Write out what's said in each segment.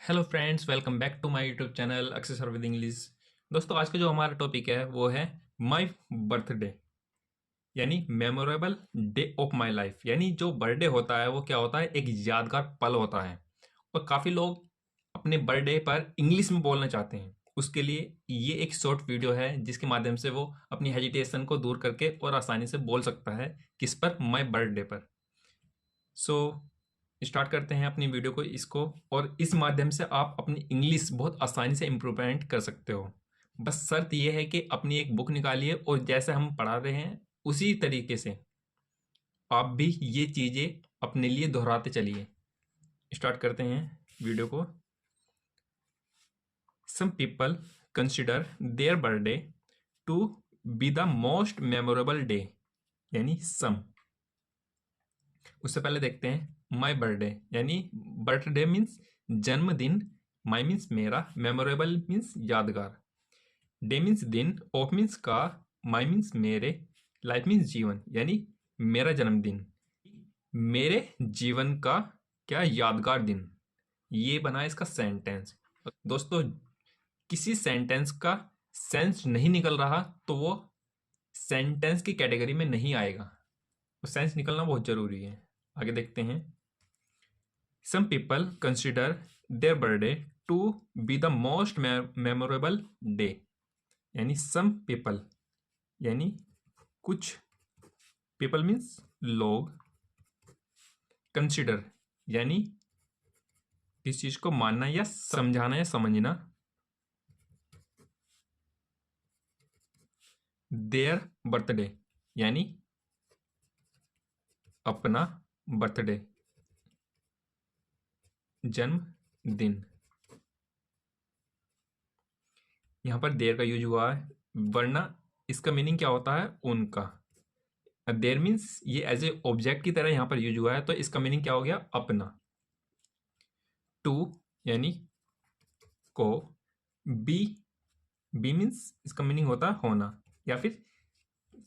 Hello friends, welcome back to my YouTube channel Akshay sir with English. दोस्तों, आज का जो हमारा टॉपिक है वो है माय बर्थडे, यानी memorable day of my life. यानी जो बर्थडे होता है वो क्या होता है, एक यादगार पल होता है। और काफ़ी लोग अपने बर्थडे पर इंग्लिश में बोलना चाहते हैं। उसके लिए ये एक शॉर्ट वीडियो है जिसके माध्यम से वो अपनी हेजिटेशन को दूर करके और आसानी से बोल सकता है। किस पर? माय बर्थडे पर। सो स्टार्ट करते हैं अपनी वीडियो को इसको। और इस माध्यम से आप अपनी इंग्लिश बहुत आसानी से इम्प्रूवमेंट कर सकते हो। बस शर्त यह है कि अपनी एक बुक निकालिए और जैसे हम पढ़ा रहे हैं उसी तरीके से आप भी ये चीज़ें अपने लिए दोहराते चलिए। स्टार्ट करते हैं वीडियो को। Some people consider their birthday to be the most memorable day, यानी सम। उससे पहले देखते हैं माई बर्थडे, यानी बर्थडे मीन्स जन्मदिन, माई मीन्स मेरा, मेमोरेबल मीन्स यादगार, डे मीन्स दिन, ऑफ मीन्स का, माई मीन्स मेरे, लाइफ मीन्स जीवन, यानी मेरा जन्मदिन, मेरे जीवन का क्या यादगार दिन। ये बना इसका सेंटेंस। दोस्तों, किसी सेंटेंस का सेंस नहीं निकल रहा तो वो सेंटेंस की कैटेगरी में नहीं आएगा। तो सेंस निकलना बहुत जरूरी है। आगे देखते हैं। Some people consider their birthday to be the most memorable day, यानी सम पीपल यानी कुछ, पीपल मीन्स लोग, कंसिडर यानी किस चीज को मानना या समझाना या समझना, देयर बर्थडे यानी अपना बर्थडे, जन्मदिन। यहां पर देयर का यूज हुआ है, वरना इसका मीनिंग क्या होता है? उनका। देयर मीन्स ये एज ए ऑब्जेक्ट की तरह यहां पर यूज हुआ है, तो इसका मीनिंग क्या हो गया? अपना। टू यानी को, बी, बी मीन्स इसका मीनिंग होता है होना, या फिर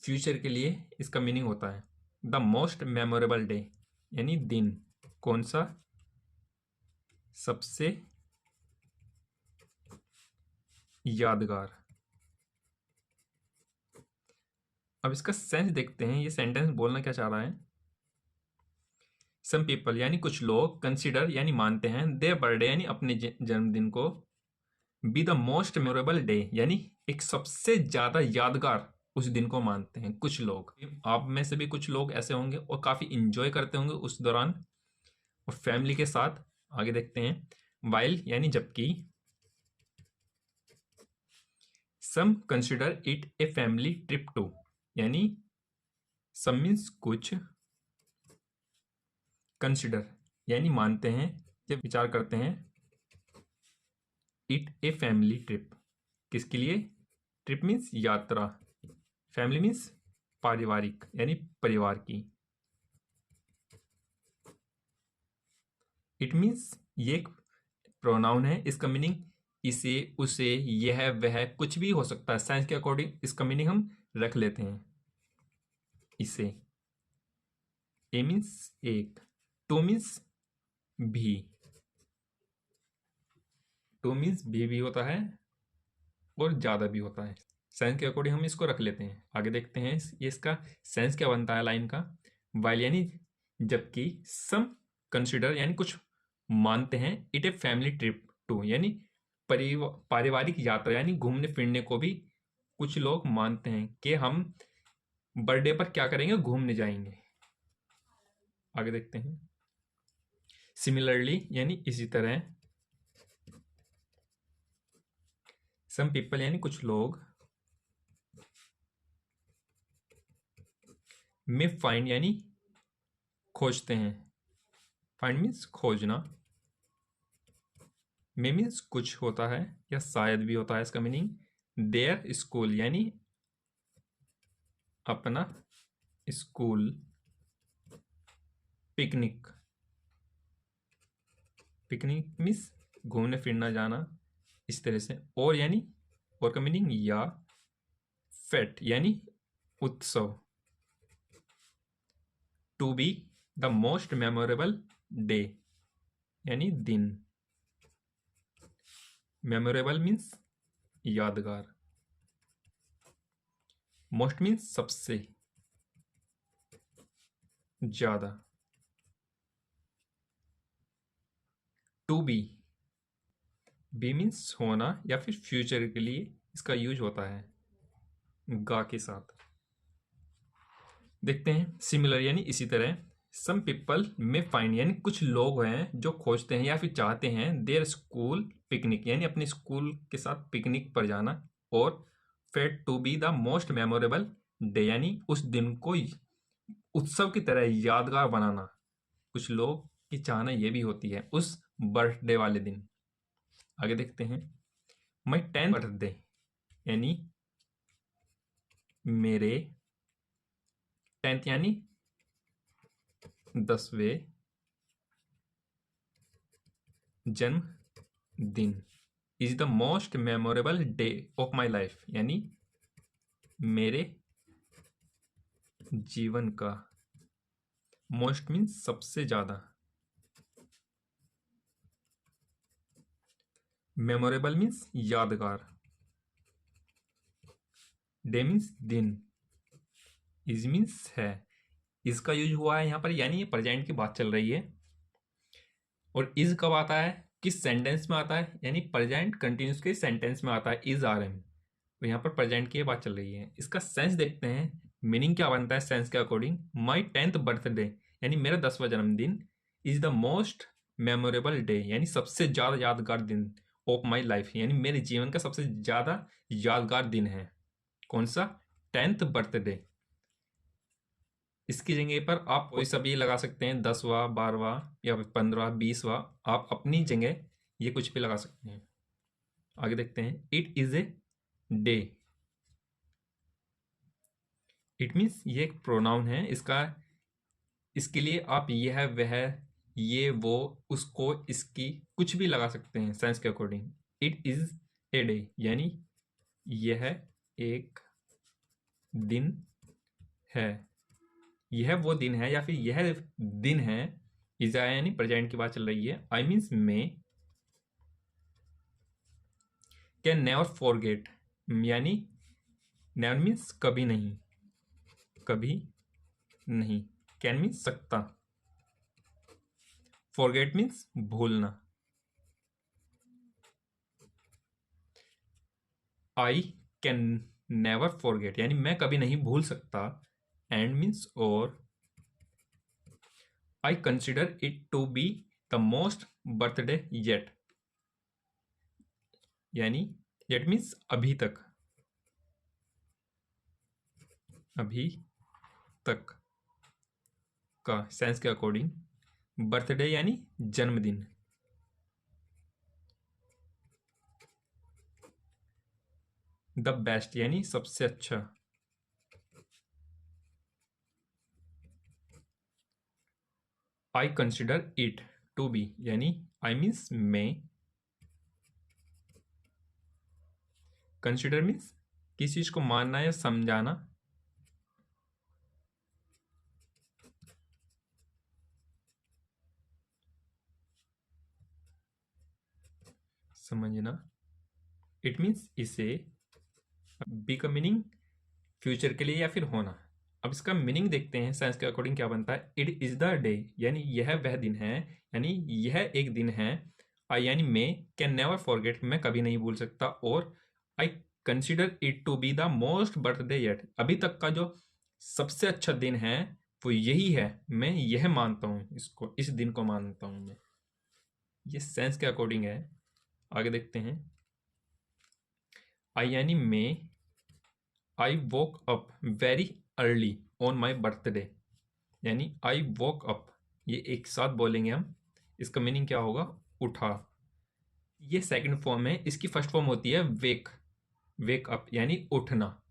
फ्यूचर के लिए इसका मीनिंग होता है द मोस्ट मेमोरेबल डे, यानी दिन। कौन सा? सबसे यादगार। अब इसका सेंस देखते हैं, ये सेंटेंस बोलना क्या चाह रहा है। सम पीपल यानी कुछ लोग, कंसिडर यानी मानते हैं, देयर बर्थडे यानी अपने जन्मदिन को, B the most memorable day यानी एक सबसे ज्यादा यादगार उस दिन को मानते हैं कुछ लोग। आप में से भी कुछ लोग ऐसे होंगे और काफी इंजॉय करते होंगे उस दौरान और फैमिली के साथ। आगे देखते हैं। वाइल यानी जबकि, some consider it a family trip to, यानी सम मीन्स कुछ, कंसिडर यानी मानते हैं, जब विचार करते हैं, इट ए फैमिली ट्रिप किसके लिए? ट्रिप मीन्स यात्रा, फैमिली मीन्स पारिवारिक यानी परिवार की। इट मीन्स ये एक प्रोनाउन है, इसका मीनिंग इसे, उसे, यह, वह कुछ भी हो सकता है। साइंस के अकॉर्डिंग इसका मीनिंग हम रख लेते हैं इसे। ए मीन्स एक, टू मीन्स भी, टू मीन्स भी होता है और ज्यादा भी होता है। साइंस के अकॉर्डिंग हम इसको रख लेते हैं। आगे देखते हैं ये इसका सेंस क्या बनता है लाइन का। वाइल यानी जबकि, सम कंसिडर यानी कुछ मानते हैं, it a family trip to यानी पारिवारिक यात्रा यानी घूमने फिरने को भी कुछ लोग मानते हैं कि हम बर्थडे पर क्या करेंगे? घूमने जाएंगे। आगे देखते हैं। सिमिलरली यानी इसी तरह, सम पीपल यानी कुछ लोग, में फाइंड यानी खोजते हैं, फाइंड मीन्स खोजना, मे मीन्स कुछ होता है या शायद भी होता है इसका मीनिंग, देयर स्कूल यानी अपना स्कूल, पिकनिक, पिकनिक मीन्स घूमने फिरना जाना, इस तरह से। और यानी, और का मीनिंग या, फेट यानी उत्सव, to be the most memorable day यानी दिन। मेमोरेबल मीन्स यादगार, मोस्ट मीन्स सबसे ज्यादा, टू बी मीन्स होना या फिर फ्यूचर के लिए इसका यूज होता है गा के साथ। देखते हैं सिमिलर यानी इसी तरह, सम पीपल में फाइंड यानी कुछ लोग हैं जो खोजते हैं या फिर चाहते हैं देयर स्कूल पिकनिक यानी अपने स्कूल के साथ पिकनिक पर जाना, और fete to be the most memorable day यानी उस दिन को उत्सव की तरह यादगार बनाना। कुछ लोग की चाहना ये भी होती है उस बर्थडे वाले दिन। आगे देखते हैं, माई 10th बर्थडे यानी मेरे 10th यानी 10वें जन्मदिन, is the most memorable day of my life यानी मेरे जीवन का, मोस्ट मीन्स सबसे ज्यादा, मेमोरेबल मीन्स यादगार, डे मीन्स दिन, इज मीन्स है। इसका यूज हुआ है यहाँ पर यानी ये प्रेजेंट की बात चल रही है। और इज कब आता है, किस सेंटेंस में आता है, यानी प्रेजेंट कंटिन्यूस के सेंटेंस में आता है इज आर एम। तो यहाँ पर प्रेजेंट की बात चल रही है। इसका सेंस देखते हैं, मीनिंग क्या बनता है सेंस के अकॉर्डिंग। माई 10th बर्थडे यानी मेरा 10वां जन्मदिन, is the most memorable day यानी सबसे ज्यादा यादगार दिन ऑफ माई लाइफ यानी मेरे जीवन का सबसे ज्यादा यादगार दिन है। कौन सा, 10th बर्थडे। इसकी जगह पर आप कोई सा भी लगा सकते हैं, 10वां, 12वां या 15वां, 20वां, आप अपनी जगह ये कुछ भी लगा सकते हैं। आगे देखते हैं, it is a day, it means ये एक प्रोनाउन है, इसके लिए आप यह वह ये वो उसको इसकी कुछ भी लगा सकते हैं सेंस के according. It is a day यानी यह एक दिन है, यह वो दिन है या फिर यह दिन है। इज आया यानी प्रेजेंट की बात चल रही है। आई मीन्स में कैन नेवर फॉरगेट यानी नेवर मीन्स कभी नहीं, कभी नहीं, कैन मीन्स सकता, फॉरगेट मीन्स भूलना। आई कैन नेवर फॉरगेट यानी मैं कभी नहीं भूल सकता, एंड मीन्स और, I consider it to be the most birthday yet यानी येट मीन्स अभी तक, अभी तक का सेंस के अकॉर्डिंग, बर्थडे यानी जन्मदिन, द बेस्ट यानी सबसे अच्छा, I consider it to be यानी आई मीन्स में, कंसिडर मीन्स किसी चीज को मानना या समझाना, समझना। इट मीन्स इसे, बी का मीनिंग फ्यूचर के लिए या फिर होना। अब इसका मीनिंग देखते हैं साइंस के अकॉर्डिंग क्या बनता है। इट इज द डे यानी यह वह दिन है, यानी यह एक दिन है। आई यानी मे कैन नेवर फॉरगेट मैं कभी नहीं भूल सकता, और I consider it to be the most birthday yet अभी तक का जो सबसे अच्छा दिन है वो यही है, मैं यह मानता हूँ, इसको इस दिन को मानता हूँ मैं। ये सेंस के अकॉर्डिंग है। आगे देखते हैं, आई यानी मे, I woke up very early on my birthday यानी आई वोक अप, ये एक साथ बोलेंगे हम। इसका मीनिंग क्या होगा, उठा। ये सेकंड फॉर्म है, इसकी फर्स्ट फॉर्म होती है वेक, वेक अप यानी उठना।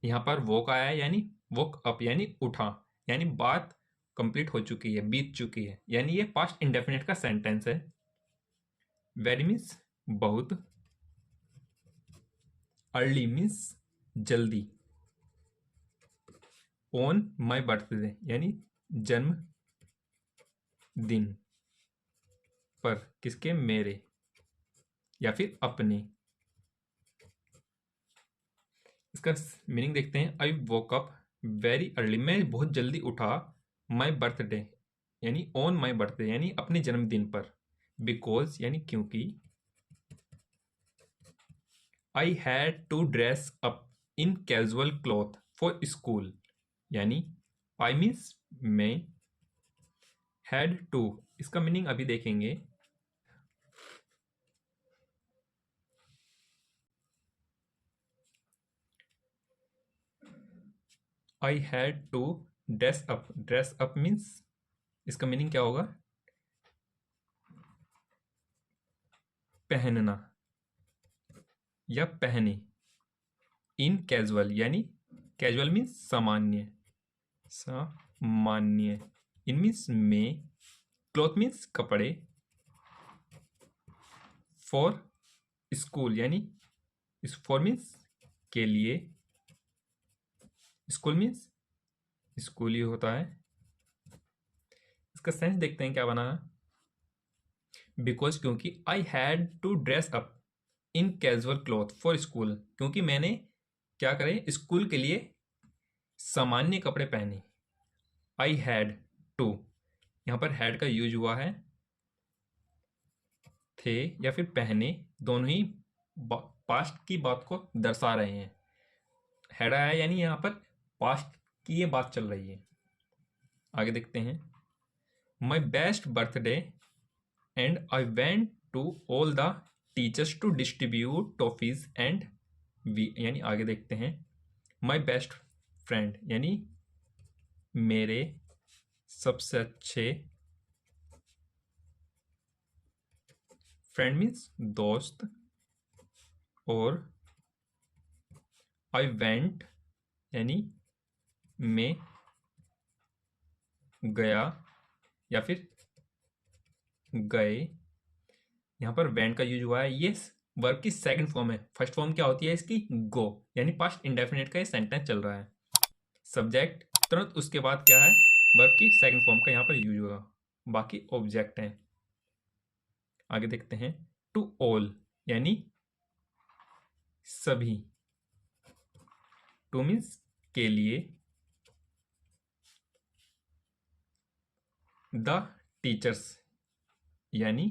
यहाँ पर वोक आया है यानी वोक अप यानी उठा, यानी बात कंप्लीट हो चुकी है, बीत चुकी है, यानी ये पास्ट इंडेफिनिट का सेंटेंस है। वेरी मीन्स बहुत, अर्ली मीन्स जल्दी, ऑन माई बर्थडे यानी जन्म दिन पर, किसके, मेरे। या फिर अपने। इसका मीनिंग देखते हैं। I woke up very early, मैं बहुत जल्दी उठा। माई बर्थडे यानी ऑन माई बर्थडे यानी अपने जन्मदिन पर। बिकॉज यानी क्योंकि। I had to dress up in casual cloth for school यानी आई मीन्स मैं, हैड टू इसका मीनिंग अभी देखेंगे। I had to dress up, dress up means इसका मीनिंग क्या होगा? पहनना या पहने। इन कैजुअल यानी कैजुअल मीन्स सामान्य, सामान्य। इन मीन्स में, क्लॉथ मीन्स कपड़े, फॉर स्कूल यानी फॉर मीन्स के लिए, स्कूल मीन्स स्कूल ही होता है। इसका सेंस देखते हैं क्या बना। बिकॉज क्योंकि I had to dress up in casual cloth for school, क्योंकि मैंने क्या करे स्कूल के लिए सामान्य कपड़े पहने। आई हैड टू, यहां पर हैड का यूज हुआ है। थे या फिर पहने, दोनों ही पास्ट की बात को दर्शा रहे हैं। हैड आया यानी यहां पर पास्ट की ये बात चल रही है। आगे देखते हैं। My best birthday and I went to all the teachers to distribute toffees and we यानी आगे देखते हैं। माई बेस्ट फ्रेंड यानी मेरे सबसे अच्छे, फ्रेंड मीन्स दोस्त, और आई वेंट यानी मैं गया या फिर गए। यहां पर वेंट का यूज हुआ है। ये वर्ब की सेकंड फॉर्म है। फर्स्ट फॉर्म क्या होती है इसकी? गो यानी पास्ट इंडेफिनिट का ये सेंटेंस चल रहा है। सब्जेक्ट तुरंत उसके बाद क्या है? वर्ब की सेकंड फॉर्म का यहां पर यूज होगा। बाकी ऑब्जेक्ट हैं। आगे देखते हैं। टू ऑल यानी सभी। टू मीन्स के लिए। द टीचर्स यानी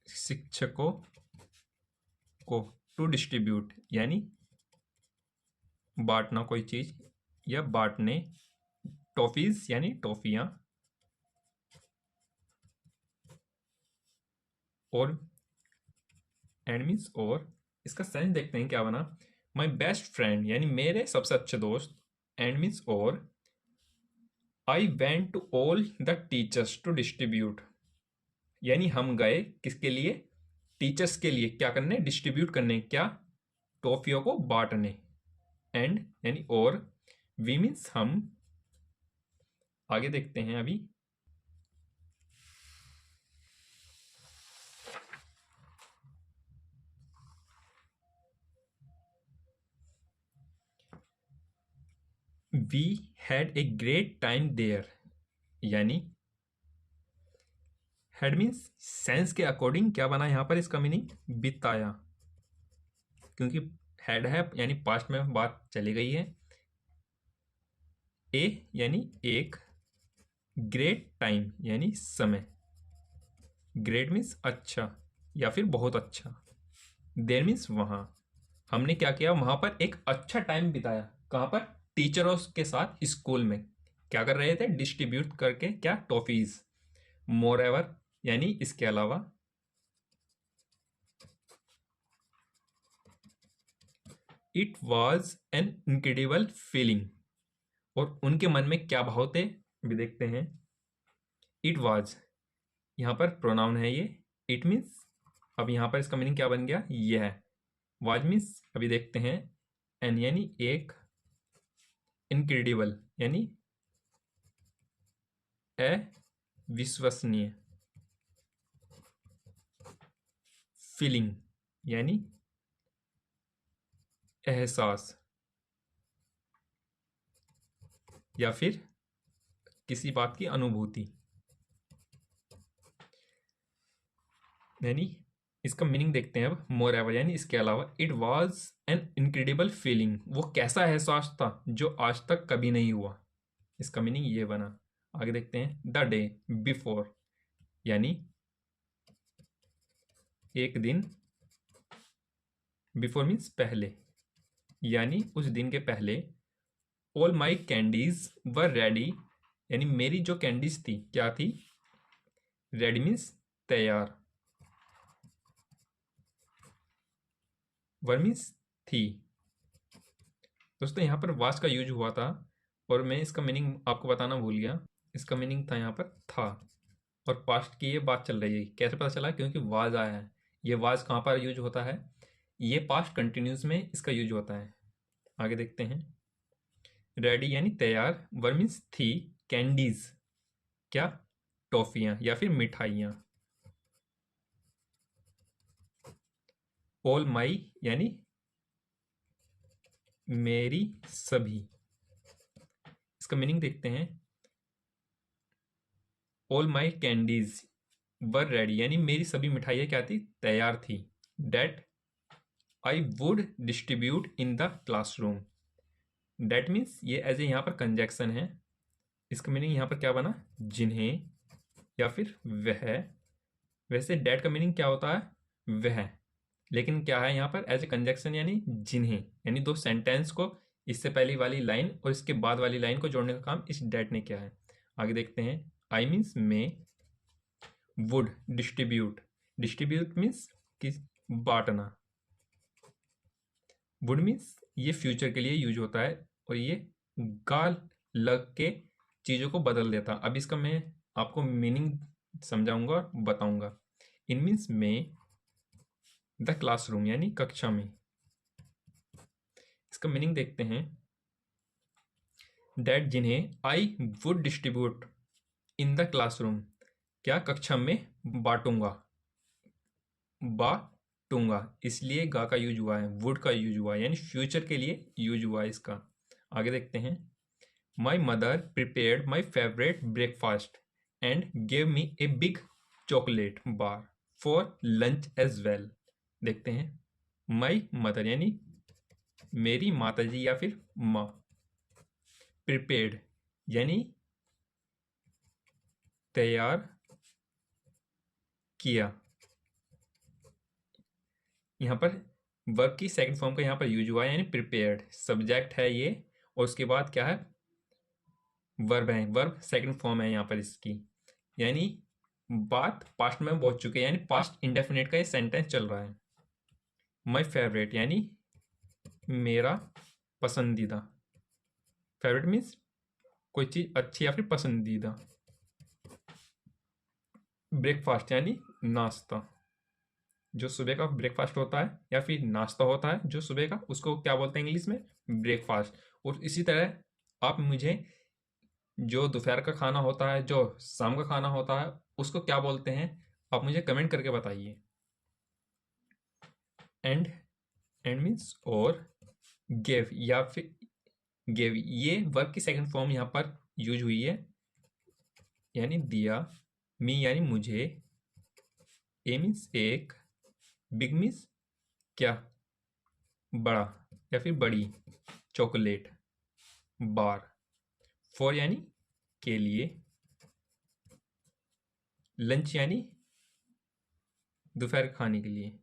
शिक्षकों को। टू डिस्ट्रीब्यूट यानी बांटना कोई चीज या बांटने। टॉफीज यानी टॉफियां। और एंड मीन्स और। इसका सेंस देखते हैं क्या बना। माई बेस्ट फ्रेंड यानी मेरे सबसे अच्छे दोस्त, एंड मीन्स और। I went to all the teachers to distribute यानी हम गए किसके लिए? टीचर्स के लिए। क्या करने? डिस्ट्रीब्यूट करने। क्या? टॉफियों को बांटने। एंड यानी और। वी मीन्स हम। आगे देखते हैं अभी। We had a great time there यानी हैड मीन्स सेंस के अकॉर्डिंग क्या बना यहां पर? इसका मीनिंग बिताया, क्योंकि हैड है यानी पास्ट में बात चली गई है। ए यानी एक, ग्रेट टाइम यानी समय। ग्रेट मीन्स अच्छा या फिर बहुत अच्छा। देर मीन्स वहां। हमने क्या किया? वहां पर एक अच्छा टाइम बिताया। कहां पर? टीचरों के साथ स्कूल में। क्या कर रहे थे? डिस्ट्रीब्यूट करके क्या? टॉफीज। मोर एवर यानी इसके अलावा। It was an incredible feeling, और उनके मन में क्या भाव थे भी देखते हैं। इट वॉज यहां पर प्रोनाउन है ये। इट मीन्स अब यहां पर इसका मीनिंग क्या बन गया? यह। वाज मीन्स अभी देखते हैं। एन यानी एक, इनक्रेडिबल यानी अविश्वसनीय, फीलिंग यानी एहसास या फिर किसी बात की अनुभूति। यानी इसका मीनिंग देखते हैं अब। मोर एवर यानी इसके अलावा, it was an incredible feeling, वो कैसा एहसास था जो आज तक कभी नहीं हुआ। इसका मीनिंग ये बना। आगे देखते हैं। द डे बिफोर यानी एक दिन, बिफोर मीन्स पहले, यानी उस दिन के पहले। All my candies were ready यानी मेरी जो कैंडीज थी क्या थी, रेडी मीन्स तैयार, वर मीन्स थी। दोस्तों यहाँ पर वाज का यूज हुआ था और मैं इसका मीनिंग आपको बताना भूल गया। इसका मीनिंग था यहाँ पर था, और पास्ट की ये बात चल रही है। कैसे पता चला? क्योंकि वाज आया है। ये वाज कहाँ पर यूज होता है? ये पास्ट कंटिन्यूस में इसका यूज होता है। आगे देखते हैं। रेडी यानी तैयार, वर मीन्स थी, कैंडीज क्या, टॉफियाँ या फिर मिठाइयाँ। ऑल माई यानी मेरी सभी। इसका मीनिंग देखते हैं। All my candies were ready यानी मेरी सभी मिठाइयाँ क्या थी, तैयार थी। That I would distribute in the classroom. That means ये एज ए यहाँ पर कंजैक्शन है। इसका मीनिंग यहाँ पर क्या बना, जिन्हें या फिर वह। वैसे डेट का मीनिंग क्या होता है, वह, लेकिन क्या है यहाँ पर एज ए कंजक्शन यानी जिन्हें, यानी दो सेंटेंस को, इससे पहली वाली लाइन और इसके बाद वाली लाइन को जोड़ने का काम इस डेट ने किया है। आगे देखते हैं। आई मीन्स में, वुड डिस्ट्रीब्यूट, डिस्ट्रीब्यूट मीन्स किस, बांटना। वुड मीन्स ये फ्यूचर के लिए यूज होता है और ये गाल लग के चीज़ों को बदल देता। अब इसका मैं आपको मीनिंग समझाऊंगा और बताऊंगा। इन मीन्स में द क्लासरूम यानी कक्षा में। इसका मीनिंग देखते हैं। डेट जिन्हें आई would distribute in the classroom, क्या कक्षा में बांटूंगा, बांटूंगा, इसलिए गा का यूज हुआ है, वुड का यूज हुआ है, यानी फ्यूचर के लिए यूज हुआ है इसका। आगे देखते हैं। My mother prepared my favourite breakfast and gave me a big chocolate bar for lunch as well. देखते हैं। माई मदर यानी मेरी माताजी या फिर माँ। प्रिपेयर्ड यानी तैयार किया। यहाँ पर वर्ब की सेकंड फॉर्म का यहाँ पर यूज हुआ है, यानी प्रिपेयर्ड। सब्जेक्ट है ये और उसके बाद क्या है, वर्ब है। वर्ब सेकंड फॉर्म है यहाँ पर इसकी, यानी बात पास्ट में पहुंच चुके हैं, यानी पास्ट इंडेफिनिट का ये सेंटेंस चल रहा है। माई फेवरेट यानी मेरा पसंदीदा। फेवरेट मीन्स कोई चीज़ अच्छी या फिर पसंदीदा। ब्रेकफास्ट यानी नाश्ता, जो सुबह का ब्रेकफास्ट होता है या फिर नाश्ता होता है जो सुबह का, उसको क्या बोलते हैं इंग्लिश में, ब्रेकफास्ट। और इसी तरह आप मुझे जो दोपहर का खाना होता है, जो शाम का खाना होता है, उसको क्या बोलते हैं, आप मुझे कमेंट करके बताइए। एंड, एंड मीन्स और, गिव या फिर गिव, ये वर्ब की सेकंड फॉर्म यहाँ पर यूज हुई है, यानी दिया। मी यानी मुझे। ए मीन्स एक। बिग मीन्स क्या, बड़ा या फिर बड़ी। Chocolate bar. फॉर यानी के लिए। लंच यानी दोपहर खाने के लिए।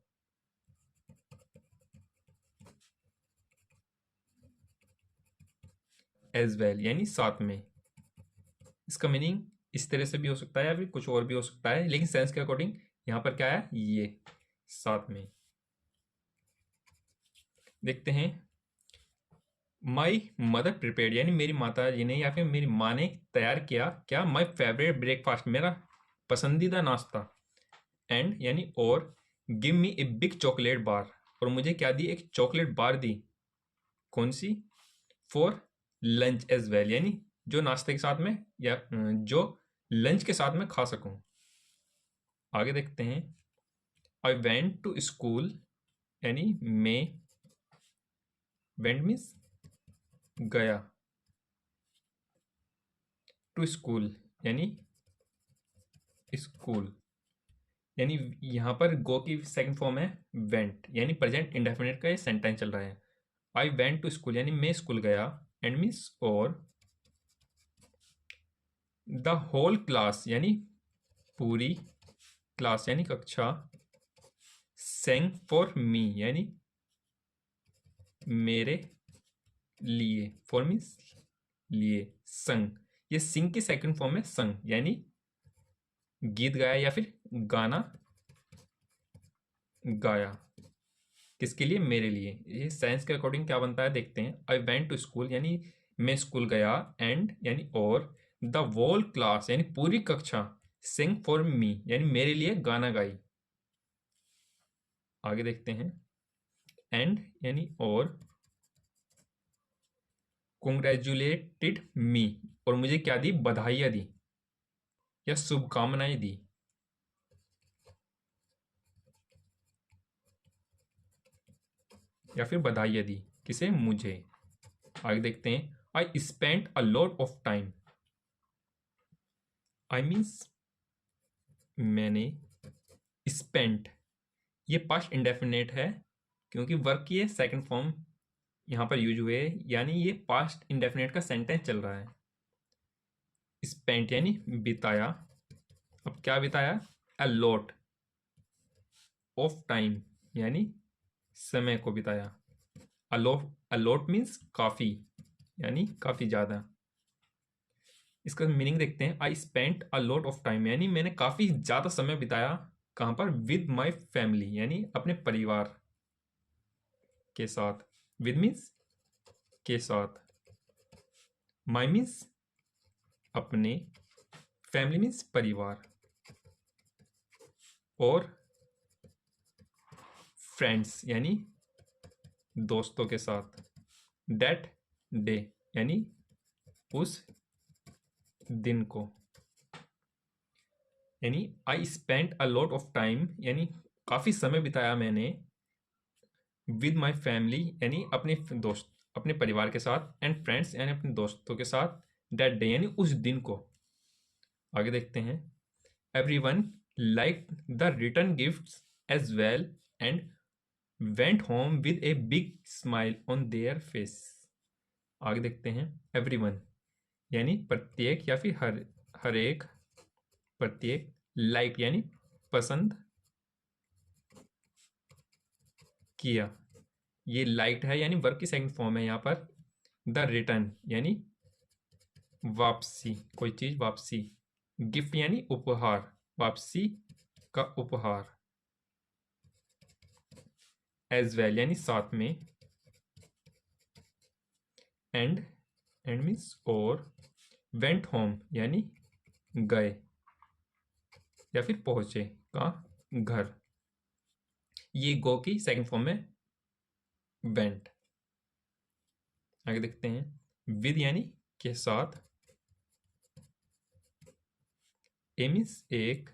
एज वेल यानी साथ में। इसका मीनिंग इस तरह से भी हो सकता है या फिर कुछ और भी हो सकता है, लेकिन सेंस के अकॉर्डिंग यहाँ पर क्या है, ये साथ में। देखते हैं। माई मदर प्रिपेयर्ड यानी मेरी माता जी ने या फिर मेरी माँ ने तैयार किया क्या, माई फेवरेट ब्रेकफास्ट, मेरा पसंदीदा नाश्ता। एंड यानी और, give me a big chocolate बार, और मुझे क्या दी, एक चॉकलेट बार दी। कौन सी, फॉर लंच एज वेल यानी जो नाश्ते के साथ में या जो लंच के साथ में खा सकूं। आगे देखते हैं। आई वेंट टू स्कूल यानी मैं, वेंट मीन्स गया, टू स्कूल यानी स्कूल। यानी यहाँ पर गो की सेकंड फॉर्म है वेंट, यानी प्रेजेंट इंडेफिनिट का ये सेंटेंस चल रहा है। आई वेंट टू स्कूल यानी मैं स्कूल गया, एंड मीन्स और द होल क्लास यानी पूरी क्लास यानी कक्षा, सेंग फॉर मी यानी मेरे लिए, फॉर मीन्स लिए, संग, ये सिंग की सेकंड फॉर्म है संग, यानी गीत गाया या फिर गाना गाया। किसके लिए? मेरे लिए। ये साइंस के अकॉर्डिंग क्या बनता है देखते हैं। आई वेंट टू स्कूल यानी मैं स्कूल गया, एंड यानी और द वोल क्लास यानी पूरी कक्षा, सिंग फॉर मी यानी मेरे लिए गाना गाई। आगे देखते हैं। एंड यानी और कॉन्ग्रेचुलेटेड मी, और मुझे क्या दी? बधाइयाँ दी या शुभकामनाएं दी। या फिर बधाइयाँ दी किसे? मुझे। आगे देखते हैं। I spent a lot of time, I means मैंने, स्पेंट ये पास्ट इंडेफिनेट है क्योंकि वर्क की सेकंड फॉर्म यहाँ पर यूज हुए, यानी ये पास्ट इंडेफिनेट का सेंटेंस चल रहा है। स्पेंट यानी बिताया, अब क्या बिताया? अ लॉट ऑफ टाइम यानी समय को बिताया। अ लॉट मीन्स काफ़ी, यानी काफ़ी ज़्यादा। इसका मीनिंग देखते हैं। I spent a lot of time यानी मैंने काफ़ी ज़्यादा समय बिताया, कहाँ पर? विद माई फैमिली यानी अपने परिवार के साथ। विद मीन्स के साथ, माई मीन्स अपने, फैमिली मीन्स परिवार, और फ्रेंड्स यानी दोस्तों के साथ। दैट डे यानी उस दिन को, यानी I spent a lot of time यानी काफ़ी समय बिताया मैंने, विद माई फैमिली यानी अपने दोस्त, अपने परिवार के साथ, एंड फ्रेंड्स यानी अपने दोस्तों के साथ, दैट डे यानी उस दिन को। आगे देखते हैं। Everyone like the return gifts as well and went home with a big smile on their face. आगे देखते हैं। एवरीवन यानी प्रत्येक या फिर हर एक, प्रत्येक, लाइक यानी पसंद किया, ये लाइक्ड है यानी वर्क की सेकंड फॉर्म है यहाँ पर। द रिटर्न यानी वापसी, कोई चीज वापसी। गिफ्ट यानी उपहार, वापसी का उपहार। एज वेल यानी साथ में। एंड मीन्स और। वेंट होम यानी गए या फिर पहुंचे, कहाँ? घर। ये गो की सेकंड फॉर्म में वेंट। आगे देखते हैं। विद यानी के साथ। ए मीन्स एक,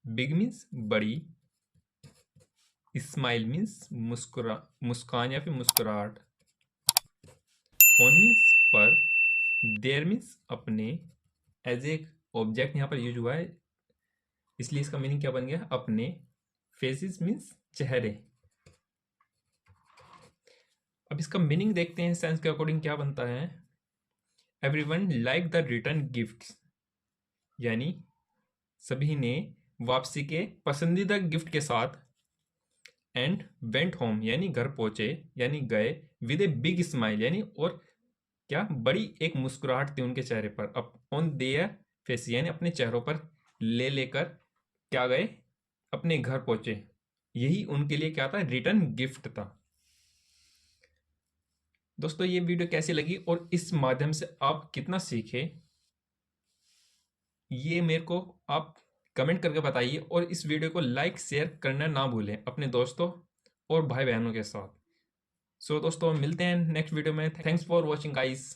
बिग मीन्स बड़ी, स्माइल मीन्स मुस्कान या फिर मुस्कुराहट, ऑन मीन्स पर, देयर मीन्स अपने, एज एक ऑब्जेक्ट यहाँ पर यूज हुआ है इसलिए इसका मीनिंग क्या बन गया? अपने। फेसेस मीन्स चेहरे। अब इसका मीनिंग देखते हैं सेंस के अकॉर्डिंग क्या बनता है। Everyone like the return gifts यानी सभी ने वापसी के पसंदीदा गिफ्ट के साथ, एंड वेंट होम यानी घर पहुंचे यानी गए, विद ए बिग स्माइल यानी और क्या? बड़ी एक मुस्कुराहट थी उनके चेहरे पर, अप ऑन देयर फेस यानी अपने चेहरों पर ले लेकर क्या गए? अपने घर पहुंचे। यही उनके लिए क्या था? रिटर्न गिफ्ट था। दोस्तों ये वीडियो कैसी लगी और इस माध्यम से आप कितना सीखे, ये मेरे को आप कमेंट करके बताइए, और इस वीडियो को लाइक शेयर करना ना भूलें अपने दोस्तों और भाई बहनों के साथ। सो दोस्तों मिलते हैं नेक्स्ट वीडियो में। Thanks for watching guys.